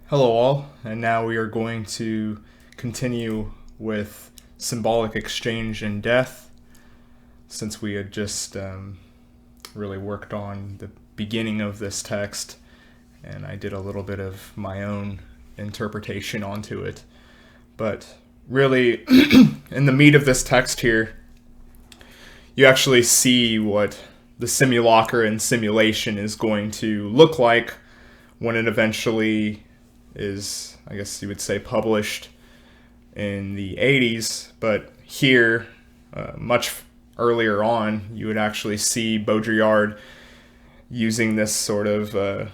Hello, all, and now we are going to continue with symbolic exchange and death, since we had just really worked on the beginning of this text, and I did a little bit of my own interpretation onto it. But really, in the meat of this text here, you actually see what the simulacra and simulation is going to look like when it eventually is, I guess you would say, published in the 80s. But here, much earlier on, you would actually see Baudrillard using this sort of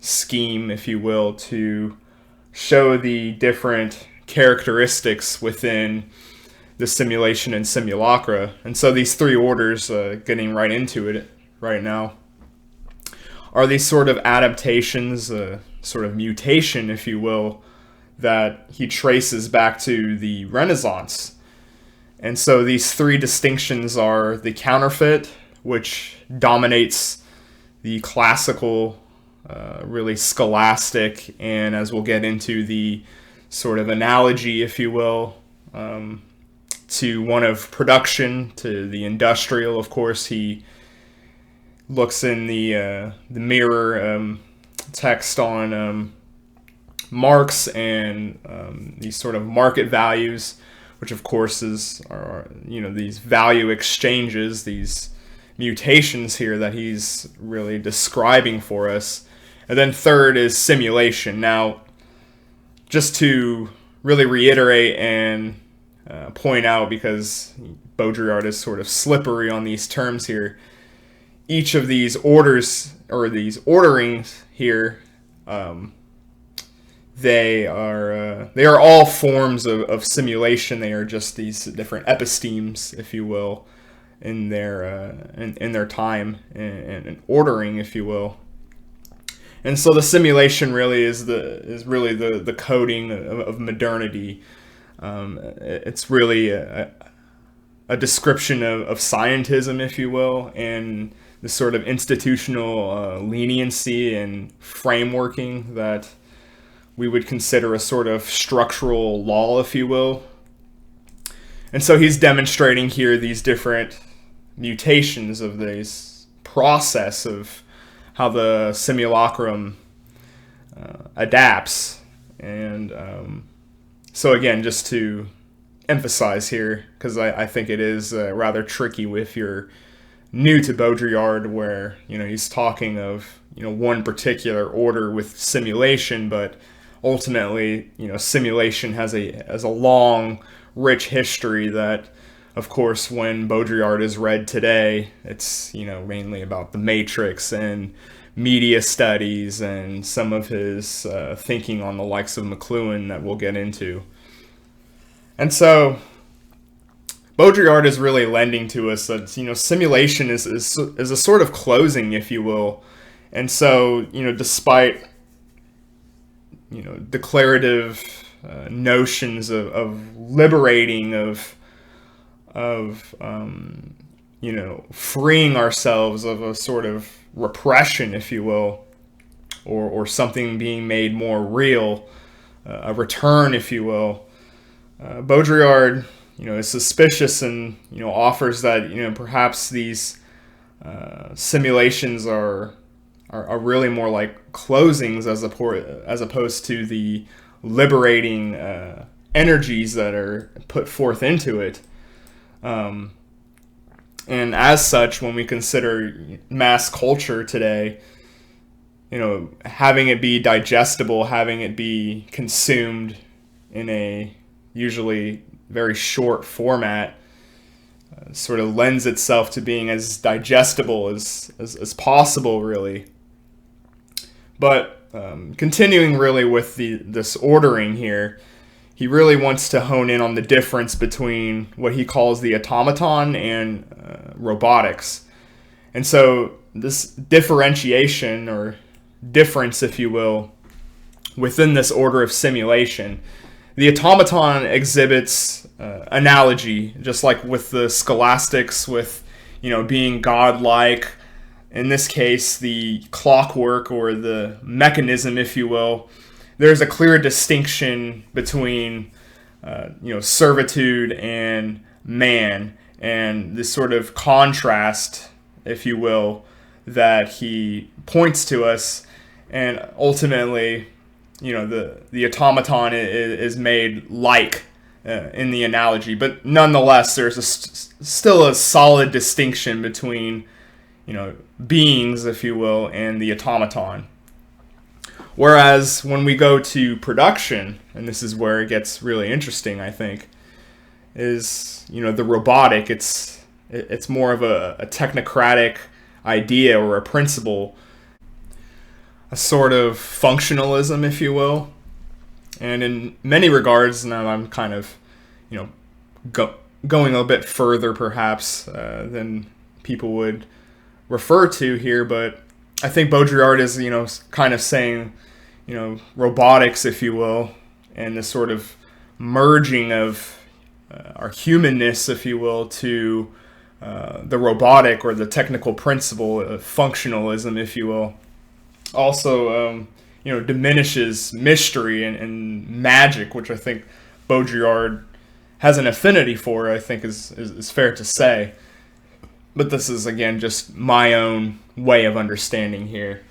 scheme, if you will, to show the different characteristics within the simulation and simulacra. And so these three orders, getting right into it right now, are these sort of adaptations, sort of mutation, if you will, that he traces back to the Renaissance. And so these three distinctions are the counterfeit, which dominates the classical, really scholastic, and as we'll get into, the sort of analogy, if you will, to one of production, to the industrial. Of course, he looks in the mirror text on Marx and these sort of market values, which of course are these value exchanges, these mutations here that he's really describing for us. And then third is simulation. Now, just to really reiterate and point out, because Baudrillard is sort of slippery on these terms here, each of these orders, or these orderings here, they are all forms of simulation. They are just these different epistemes, if you will, in their time and ordering, if you will. And so the simulation really is really the coding of modernity. It's really a description of scientism, if you will, and the sort of institutional leniency and frameworking that we would consider a sort of structural law, if you will. And so he's demonstrating here these different mutations of this process of how the simulacrum adapts. And so again, just to emphasize here, because I think it is rather tricky if you're new to Baudrillard, where he's talking of one particular order with simulation, but ultimately simulation has a long, rich history that, of course, when Baudrillard is read today, it's mainly about the Matrix and media studies and some of his thinking on the likes of McLuhan that we'll get into. And so Baudrillard is really lending to us that simulation is a sort of closing, if you will. And so despite declarative notions of liberating, of freeing ourselves of a sort of repression, if you will, or something being made more real, a return, if you will, Baudrillard is suspicious and offers that perhaps these simulations are really more like closings as opposed to the liberating energies that are put forth into it. And as such, when we consider mass culture today, having it be digestible, having it be consumed in a usually very short format, sort of lends itself to being as digestible as possible, really. But continuing really with this ordering here, he really wants to hone in on the difference between what he calls the automaton and robotics. And so this differentiation, or difference, if you will, within this order of simulation, the automaton exhibits analogy, just like with the scholastics, with being godlike. In this case, the clockwork, or the mechanism, if you will, there's a clear distinction between servitude and man, and this sort of contrast, if you will, that he points to us. And ultimately, the automaton is made like in the analogy, but nonetheless, there's still a solid distinction between beings, if you will, and the automaton. Whereas when we go to production, and this is where it gets really interesting, I think, is the robotic. It's more of a technocratic idea or a principle, a sort of functionalism, if you will. And in many regards, now I'm kind of going a bit further perhaps than people would refer to here, but I think Baudrillard is kind of saying robotics, if you will, and this sort of merging of our humanness, if you will, to the robotic or the technical principle of functionalism, if you will, also diminishes mystery and magic, which I think Baudrillard has an affinity for, I think is fair to say. But this is, again, just my own way of understanding here.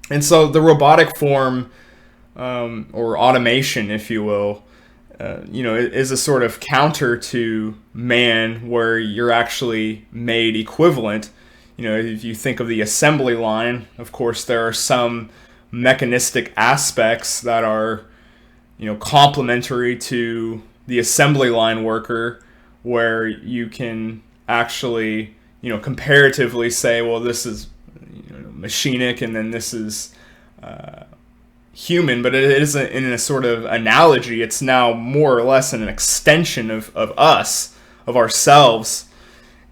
And so the robotic form, or automation, if you will, is a sort of counter to man, where you're actually made equivalent. If you think of the assembly line, of course, there are some mechanistic aspects that are, complementary to the assembly line worker, where you can actually, comparatively say, well, this is machinic, and then this is human, but it isn't in a sort of analogy. It's now more or less an extension of us, of ourselves.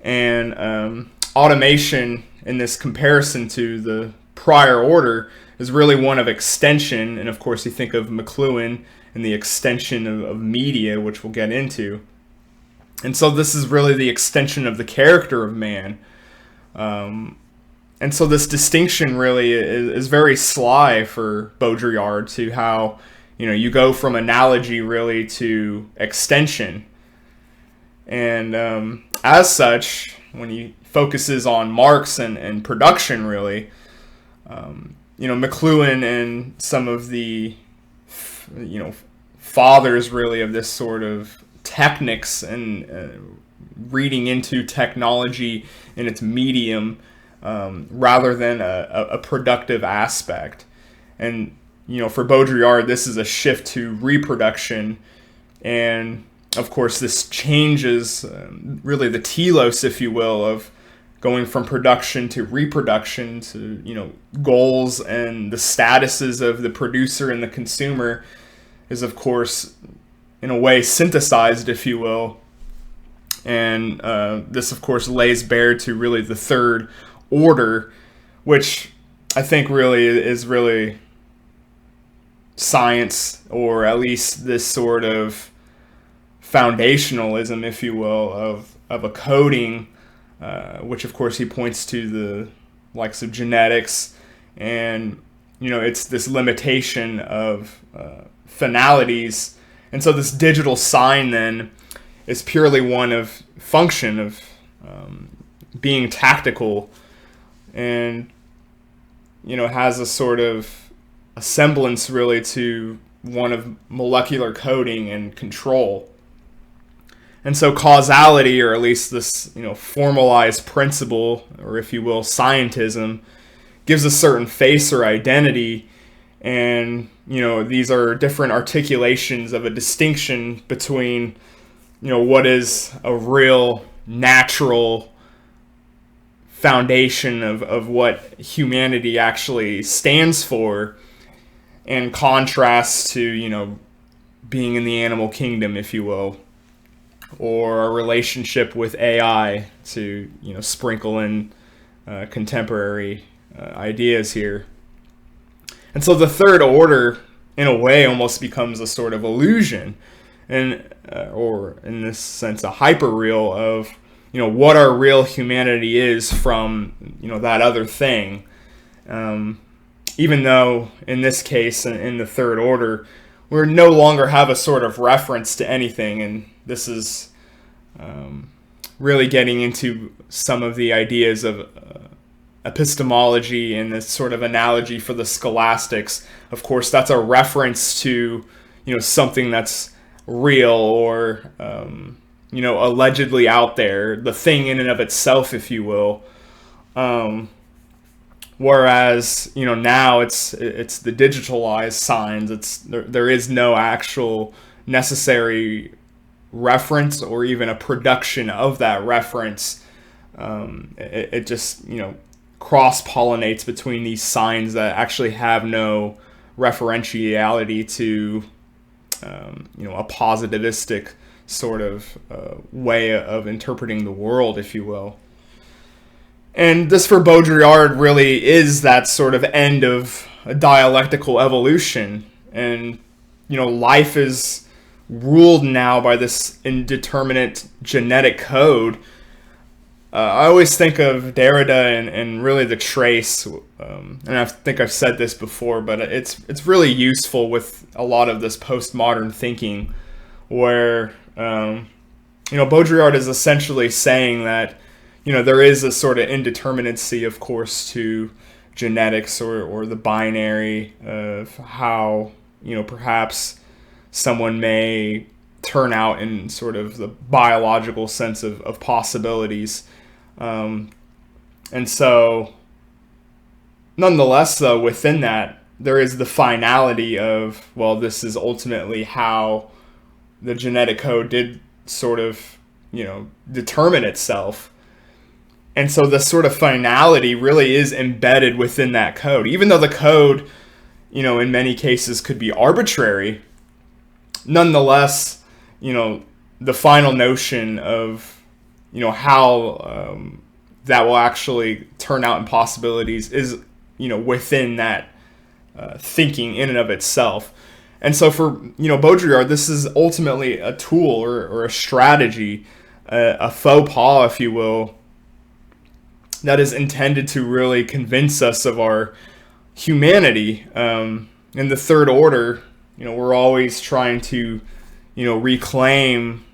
And automation, in this comparison to the prior order, is really one of extension. And of course, you think of McLuhan and the extension of media, which we'll get into. And so this is really the extension of the character of man. And so this distinction really is very sly for Baudrillard, to how, you go from analogy really to extension. And as such, when he focuses on Marx and production, really, McLuhan and some of the, fathers really of this sort of techniques and reading into technology in its medium, rather than a productive aspect. And, for Baudrillard, this is a shift to reproduction. And, of course, this changes really the telos, if you will, of going from production to reproduction to, goals, and the statuses of the producer and the consumer is, of course, in a way synthesized, if you will. And this, of course, lays bare to really the third order, which I think really is really science, or at least this sort of foundationalism, if you will, of a coding, which of course he points to the likes of genetics, and it's this limitation of finalities. And so this digital sign then is purely one of function, of being tactical, and has a sort of a semblance really to one of molecular coding and control. And so causality, or at least this formalized principle, or if you will, scientism, gives a certain face or identity. And these are different articulations of a distinction between what is a real natural foundation of what humanity actually stands for, in contrast to being in the animal kingdom, if you will, or a relationship with AI, to sprinkle in contemporary ideas here. And so the third order, in a way, almost becomes a sort of illusion, and or in this sense a hyperreal of what our real humanity is from that other thing. even though in this case, in the third order, we no longer have a sort of reference to anything, and this is really getting into some of the ideas of epistemology and this sort of analogy for the scholastics. Of course, that's a reference to, something that's real or, allegedly out there, the thing in and of itself, if you will. Whereas, now it's the digitalized signs. There is no actual necessary reference or even a production of that reference. It just, cross-pollinates between these signs that actually have no referentiality to, a positivistic sort of way of interpreting the world, if you will. And this, for Baudrillard, really is that sort of end of a dialectical evolution. And, life is ruled now by this indeterminate genetic code. I always think of Derrida and really the trace, and I think I've said this before, but it's really useful with a lot of this postmodern thinking, where Baudrillard is essentially saying that there is a sort of indeterminacy, of course, to genetics or the binary of how perhaps someone may turn out in sort of the biological sense of possibilities. And so, nonetheless, though, within that, there is the finality of, well, this is ultimately how the genetic code did sort of, determine itself. And so the sort of finality really is embedded within that code. Even though the code, in many cases could be arbitrary, nonetheless, the final notion of how that will actually turn out in possibilities is, within that thinking in and of itself. And so for, Baudrillard, this is ultimately a tool or a strategy, a faux pas, if you will, that is intended to really convince us of our humanity. In the third order, we're always trying to, reclaim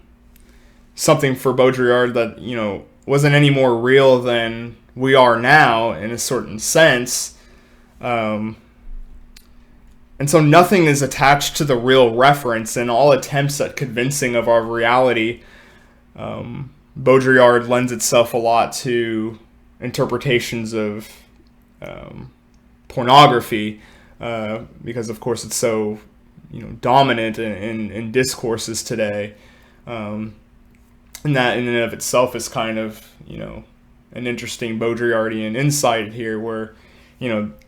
something for Baudrillard that, wasn't any more real than we are now in a certain sense. And so nothing is attached to the real reference, and all attempts at convincing of our reality, Baudrillard lends itself a lot to interpretations of pornography, because of course it's so dominant in discourses today. And that in and of itself is kind of, an interesting Baudrillardian insight here, where,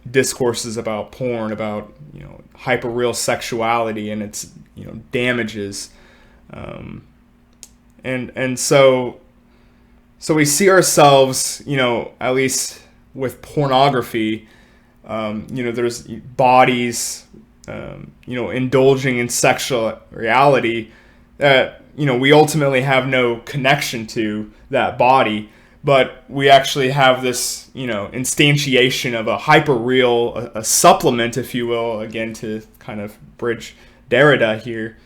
discourses about porn, about, hyperreal sexuality and its, damages. And so we see ourselves, at least with pornography, there's bodies, indulging in sexual reality that, we ultimately have no connection to that body, but we actually have this, instantiation of a hyperreal, a supplement, if you will, again, to kind of bridge Derrida here,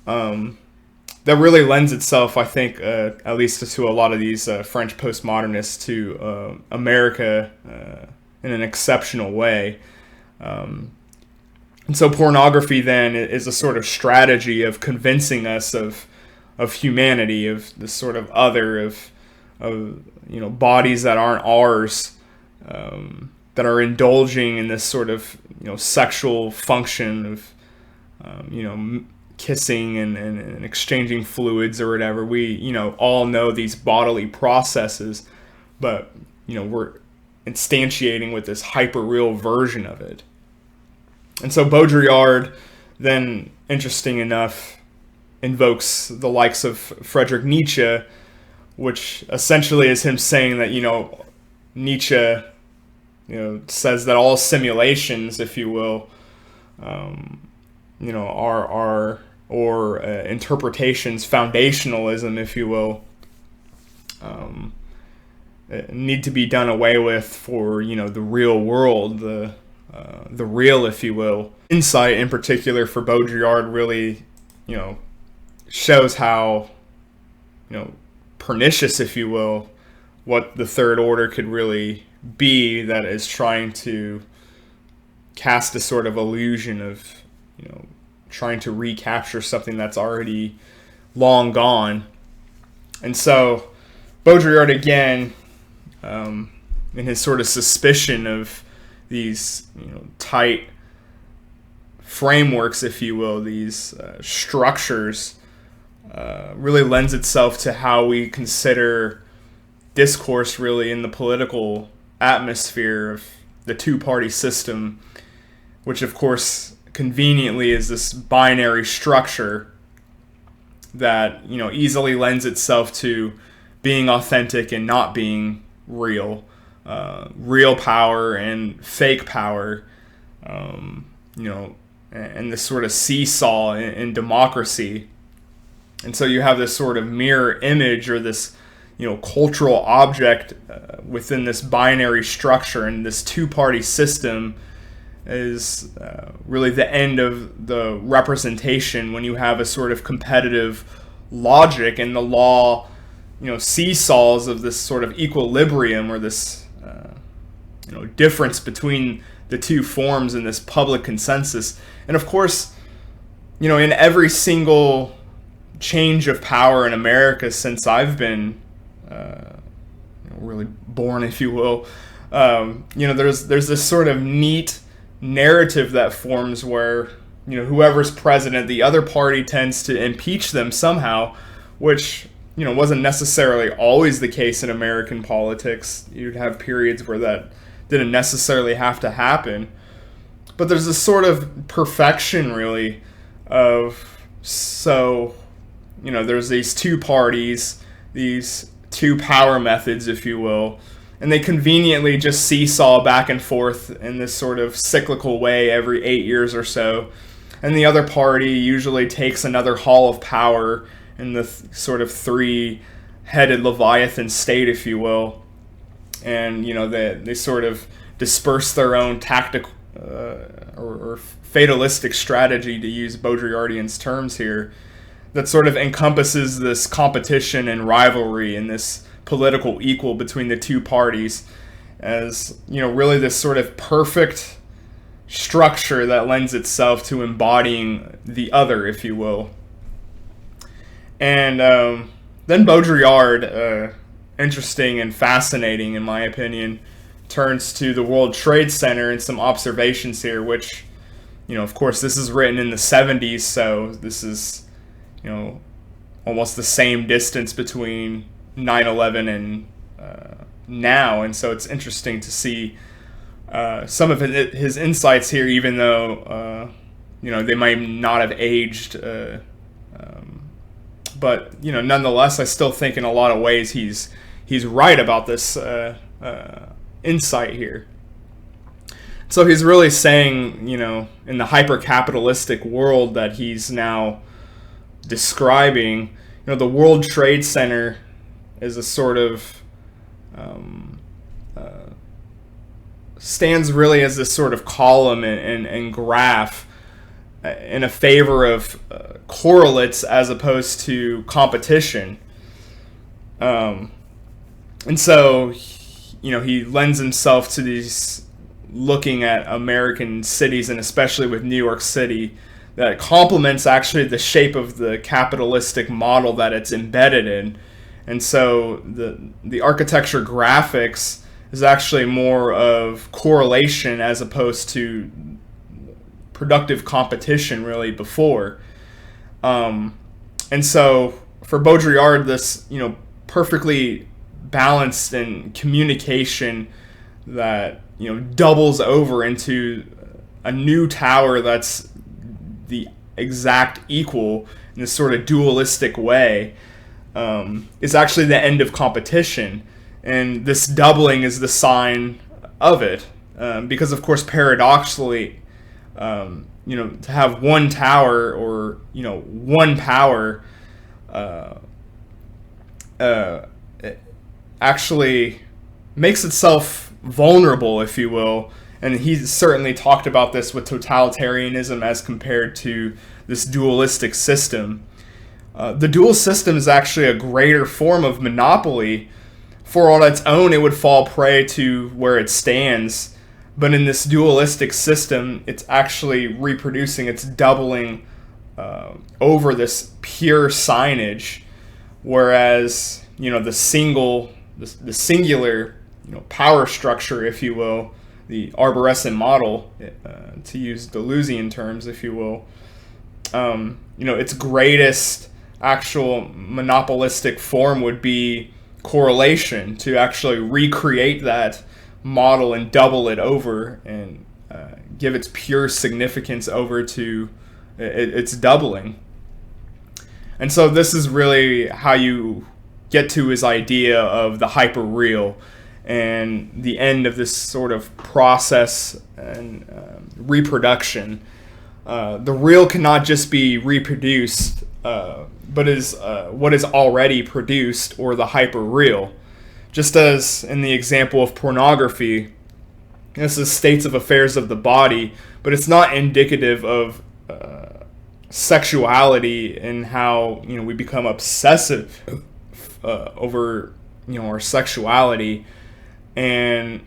that really lends itself, I think, at least to a lot of these French postmodernists, to America in an exceptional way. And so pornography then is a sort of strategy of convincing us of humanity, of this sort of other, of bodies that aren't ours, that are indulging in this sort of sexual function of kissing and exchanging fluids or whatever. We all know these bodily processes, but we're instantiating with this hyper-real version of it. And so Baudrillard then, interesting enough, invokes the likes of Friedrich Nietzsche, which essentially is him saying that, Nietzsche, says that all simulations, if you will, are interpretations, foundationalism, if you will, need to be done away with for, the real world, the the real, if you will. Insight in particular for Baudrillard really, shows how, pernicious, if you will, what the third order could really be, that is trying to cast a sort of illusion of, trying to recapture something that's already long gone. And so Baudrillard, again, in his sort of suspicion of these, tight frameworks, if you will, these structures, really lends itself to how we consider discourse really in the political atmosphere of the two-party system, which of course conveniently is this binary structure that, easily lends itself to being authentic and not being real. Real power and fake power, and this sort of seesaw in democracy. And so you have this sort of mirror image, or this, cultural object within this binary structure, and this two-party system is really the end of the representation when you have a sort of competitive logic, and the law, seesaws of this sort of equilibrium, or this difference between the two forms in this public consensus. And of course, in every single change of power in America since I've been really born, if you will, there's this sort of neat narrative that forms where, whoever's president, the other party tends to impeach them somehow, which, wasn't necessarily always the case in American politics. You'd have periods where that didn't necessarily have to happen. But there's this sort of perfection, really, of, so, there's these two parties, these two power methods, if you will, and they conveniently just seesaw back and forth in this sort of cyclical way every 8 years or so. And the other party usually takes another hall of power in the sort of three-headed Leviathan state, if you will. And, they sort of disperse their own tactical or fatalistic strategy, to use Baudrillardian's terms here, that sort of encompasses this competition and rivalry and this political equal between the two parties as, really this sort of perfect structure that lends itself to embodying the other, if you will. And then Baudrillard, interesting and fascinating in my opinion, turns to the World Trade Center and some observations here, which, of course, this is written in the 70s, so this is, almost the same distance between 9/11 and now, and so it's interesting to see some of his insights here, even though, they might not have aged, but, nonetheless, I still think in a lot of ways he's right about this insight here. So he's really saying, in the hyper-capitalistic world that he's now describing, the World Trade Center is a sort of stands really as this sort of column and graph in a favor of correlates as opposed to competition. And so, he lends himself to these, looking at American cities, and especially with New York City, that complements actually the shape of the capitalistic model that it's embedded in. And so the architecture graphics is actually more of correlation as opposed to productive competition really before. And so for Baudrillard, this, perfectly balanced in communication that, doubles over into a new tower that's the exact equal in this sort of dualistic way, is actually the end of competition. And this doubling is the sign of it. Because, of course, paradoxically, to have one tower or, one power it actually makes itself vulnerable, if you will, and he's certainly talked about this with totalitarianism as compared to this dualistic system. The dual system is actually a greater form of monopoly, for on its own it would fall prey to where it stands. But in this dualistic system, it's actually reproducing, it's doubling over this pure signage, whereas the singular power structure, if you will, the arborescent model, to use Deleuzian terms, if you will, its greatest actual monopolistic form would be correlation, to actually recreate that model and double it over and give its pure significance over to its doubling. And so this is really how you get to his idea of the hyperreal and the end of this sort of process and reproduction. The real cannot just be reproduced, but is what is already produced, or the hyperreal. Just as in the example of pornography, this is states of affairs of the body, but it's not indicative of sexuality and how we become obsessive over our sexuality. And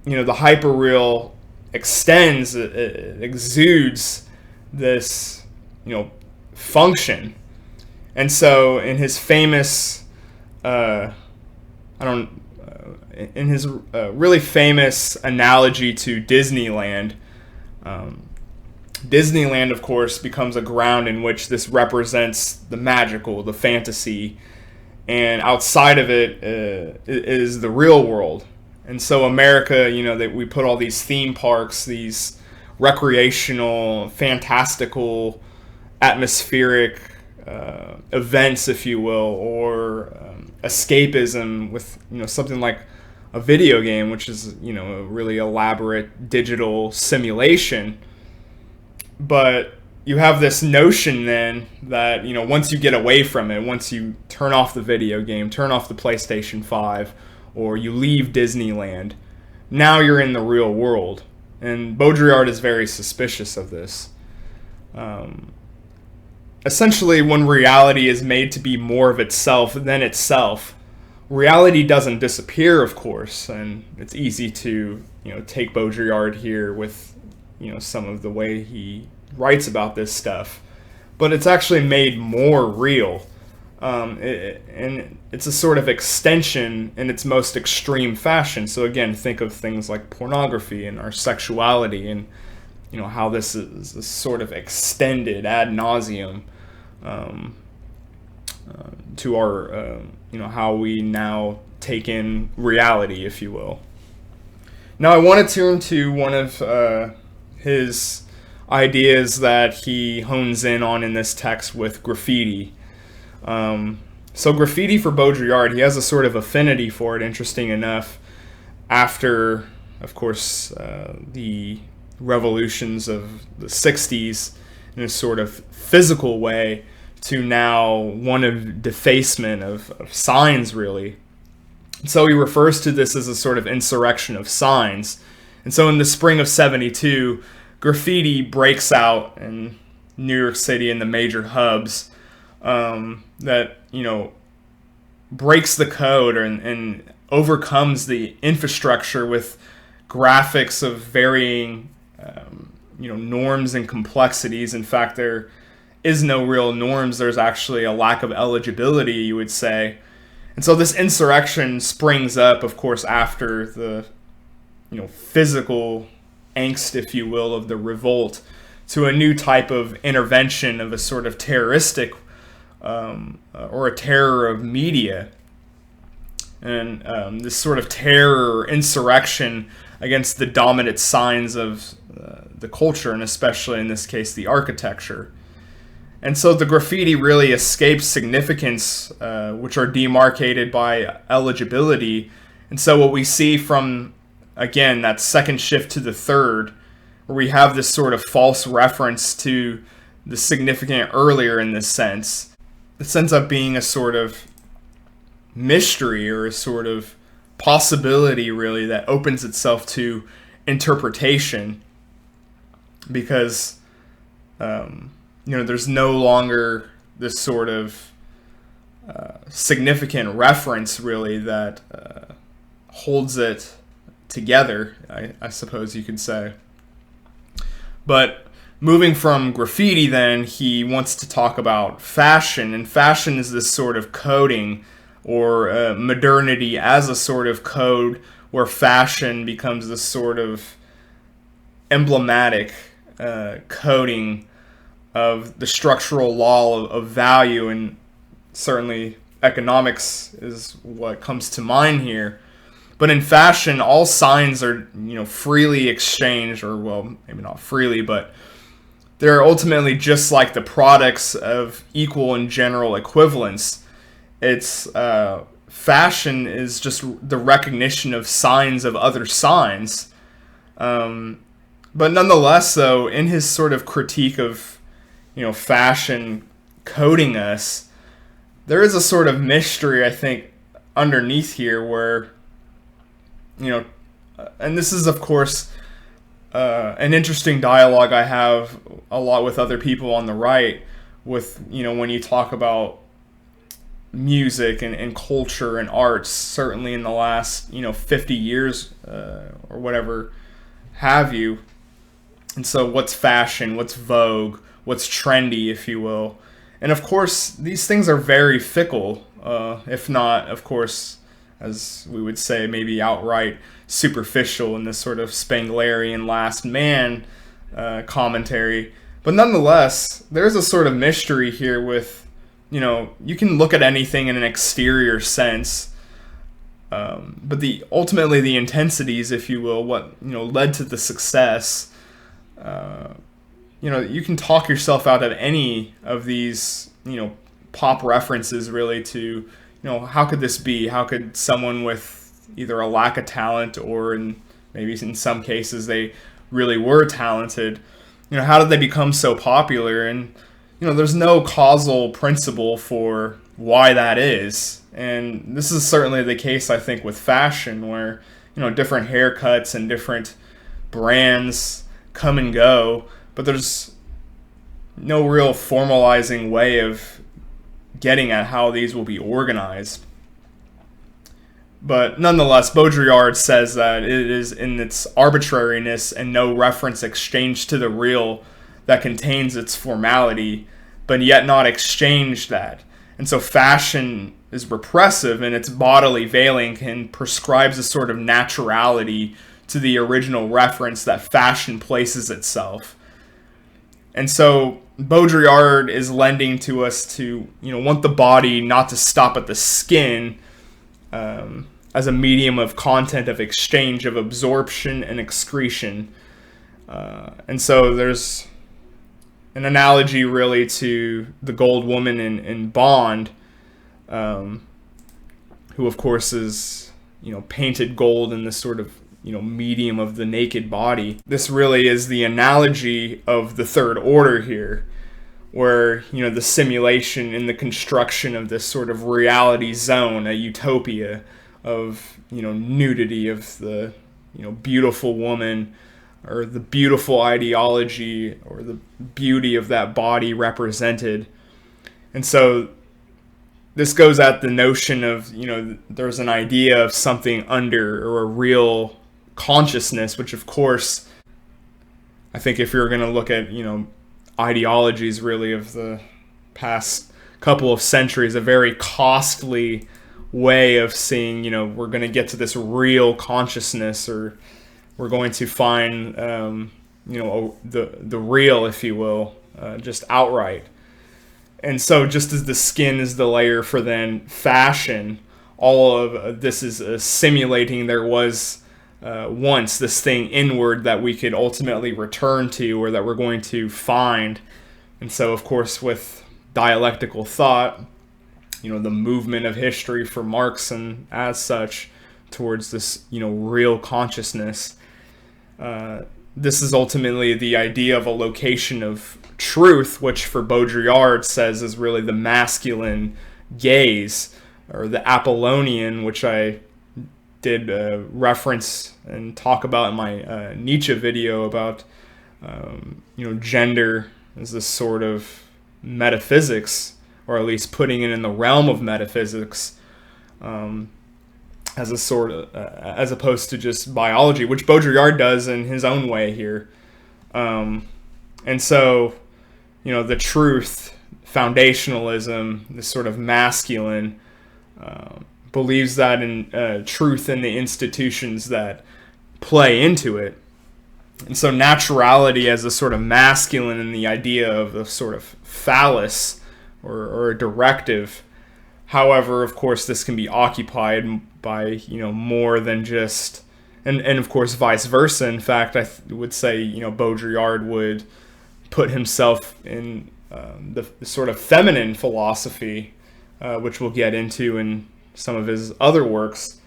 the hyperreal extends, it exudes this function. And so in his famous really famous analogy to Disneyland, Disneyland, of course, becomes a ground in which this represents the magical, the fantasy, and outside of it is the real world. And so America, that we put all these theme parks, these recreational, fantastical, atmospheric events, if you will, or escapism with something like a video game, which is a really elaborate digital simulation. But you have this notion then that once you get away from it, once you turn off the video game, turn off the PlayStation 5, or you leave Disneyland, now you're in the real world. And Baudrillard is very suspicious of this. Essentially, when reality is made to be more of itself than itself, reality doesn't disappear, of course, and it's easy to take Baudrillard here with some of the way he writes about this stuff, but it's actually made more real, and it's a sort of extension in its most extreme fashion. So again, think of things like pornography and our sexuality, and how this is sort of extended ad nauseum to our how we now take in reality, if you will. Now I want to turn to one of his ideas that he hones in on in this text with graffiti. So graffiti, for Baudrillard, he has a sort of affinity for it, interesting enough, after, of course, the revolutions of the 60s in a sort of physical way, to now one of defacement of signs, really. So he refers to this as a sort of insurrection of signs. And so in the spring of 72, graffiti breaks out in New York City and the major hubs, that breaks the code and overcomes the infrastructure with graphics of varying norms and complexities. In fact, there is no real norms. There's actually a lack of eligibility, you would say. And so this insurrection springs up, of course, after the physical angst, if you will, of the revolt, to a new type of intervention of a sort of terroristic or a terror of media. And this sort of terror or insurrection against the dominant signs of the culture, and especially in this case the architecture. And so the graffiti really escapes significance, which are demarcated by eligibility. And so what we see from, again, that second shift to the third, where we have this sort of false reference to the significant earlier in this sense, this ends up being a sort of mystery or a sort of possibility, really, that opens itself to interpretation, because there's no longer this sort of significant reference really that holds it together, I suppose you could say. But moving from graffiti, then, he wants to talk about fashion, and fashion is this sort of coding, or modernity as a sort of code, where fashion becomes this sort of emblematic coding of the structural law of value, and certainly economics is what comes to mind here. But in fashion, all signs are freely exchanged, or well, maybe not freely, but they're ultimately just like the products of equal and general equivalence. It's fashion is just the recognition of signs of other signs. But nonetheless, though, in his sort of critique of fashion coding us, there is a sort of mystery, I think, underneath here where, and this is, of course, an interesting dialogue I have a lot with other people on the right, with, when you talk about music and culture and arts, certainly in the last, 50 years or whatever have you. And so what's fashion, what's vogue, what's trendy, if you will. And of course, these things are very fickle, if not, of course, as we would say, maybe outright superficial in this sort of Spenglerian last man commentary. But nonetheless, there's a sort of mystery here with, you can look at anything in an exterior sense, but ultimately the intensities, if you will, what led to the success. You can talk yourself out of any of these, pop references really to, how could this be? How could someone with either a lack of talent, or maybe in some cases they really were talented, how did they become so popular? And, there's no causal principle for why that is. And this is certainly the case, I think, with fashion, where, different haircuts and different brands come and go, but there's no real formalizing way of getting at how these will be organized. But nonetheless, Baudrillard says that it is in its arbitrariness and no reference exchanged to the real that contains its formality, but yet not exchanged that. And so fashion is repressive in its bodily veiling and prescribes a sort of naturality to the original reference that fashion places itself. And so Baudrillard is lending to us to, want the body not to stop at the skin as a medium of content, of exchange, of absorption and excretion. And so there's an analogy really to the gold woman in Bond, who of course is, painted gold in this sort of, medium of the naked body. This really is the analogy of the third order here, where, the simulation and the construction of this sort of reality zone, a utopia of, nudity of the, beautiful woman, or the beautiful ideology, or the beauty of that body represented. And so this goes at the notion of, there's an idea of something under, or a real consciousness, which of course, I think if you're going to look at, ideologies really of the past couple of centuries, a very costly way of seeing, we're going to get to this real consciousness, or we're going to find, the real, if you will, just outright. And so just as the skin is the layer for then fashion, all of this is simulating there was once this thing inward that we could ultimately return to, or that we're going to find. And so, of course, with dialectical thought, the movement of history for Marx and as such towards this, real consciousness, this is ultimately the idea of a location of truth, which for Baudrillard says is really the masculine gaze, or the Apollonian, which I did reference and talk about in my Nietzsche video about gender as this sort of metaphysics, or at least putting it in the realm of metaphysics, as a sort of as opposed to just biology, which Baudrillard does in his own way here. And so, the truth, foundationalism, this sort of masculine, believes that in truth in the institutions that play into it. And so naturality as a sort of masculine, and the idea of a sort of phallus or a directive. However, of course, this can be occupied by, more than just, and of course, vice versa. In fact, I would say, Baudrillard would put himself in the sort of feminine philosophy, which we'll get into in some of his other works,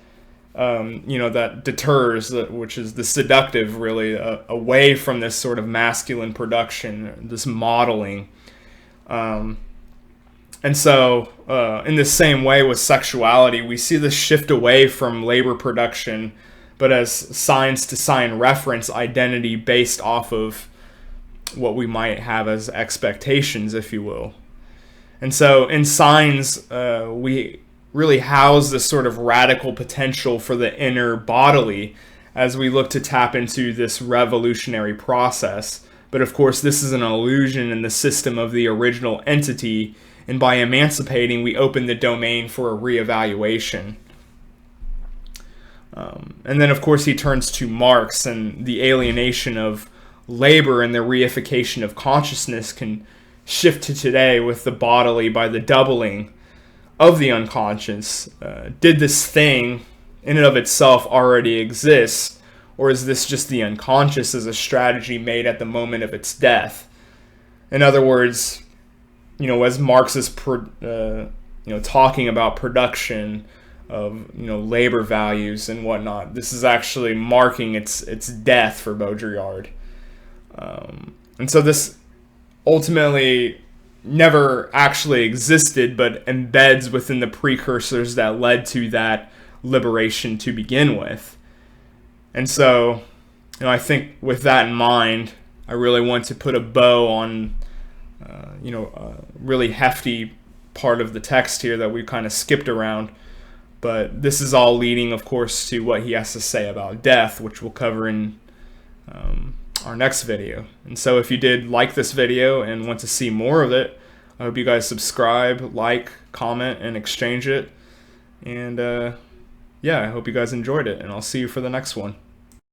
that deters, which is the seductive, really, away from this sort of masculine production, this modeling. And so, in the same way with sexuality, we see this shift away from labor production, but as science-to-sign reference identity based off of what we might have as expectations, if you will. And so, in signs, we really house this sort of radical potential for the inner bodily as we look to tap into this revolutionary process. But of course, this is an illusion in the system of the original entity, and by emancipating, we open the domain for a reevaluation. And then, of course, he turns to Marx, and the alienation of labor and the reification of consciousness can shift to today with the bodily by the doubling of the unconscious. Did this thing in and of itself already exist, or is this just the unconscious as a strategy made at the moment of its death? In other words, as Marx is talking about production of labor values and whatnot, this is actually marking its death for Baudrillard. And so this ultimately never actually existed, but embeds within the precursors that led to that liberation to begin with. And so, I think with that in mind, I really want to put a bow on, a really hefty part of the text here that we kind of skipped around. But this is all leading, of course, to what he has to say about death, which we'll cover in our next video. And so if you did like this video and want to see more of it, I hope you guys subscribe, like, comment, and exchange it. And I hope you guys enjoyed it, and I'll see you for the next one.